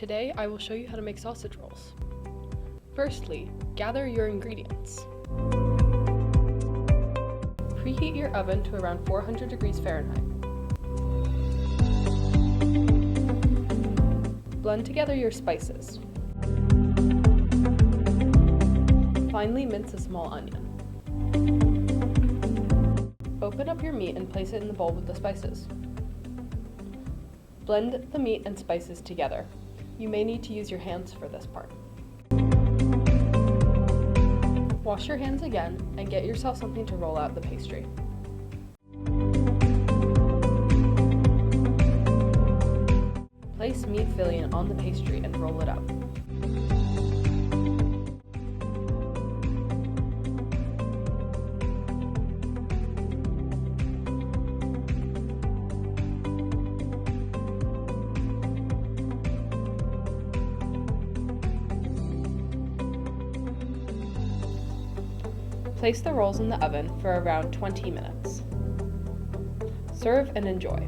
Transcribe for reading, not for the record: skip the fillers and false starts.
Today I will show you how to make sausage rolls. Firstly, gather your ingredients. Preheat your oven to around 400 degrees Fahrenheit. Blend together your spices. Finely mince a small onion. Open up your meat and place it in the bowl with the spices. Blend the meat and spices together. You may need to use your hands for this part. Wash your hands again and get yourself something to roll out the pastry. Place meat filling on the pastry and roll it out. Place the rolls in the oven for around 20 minutes. Serve and enjoy.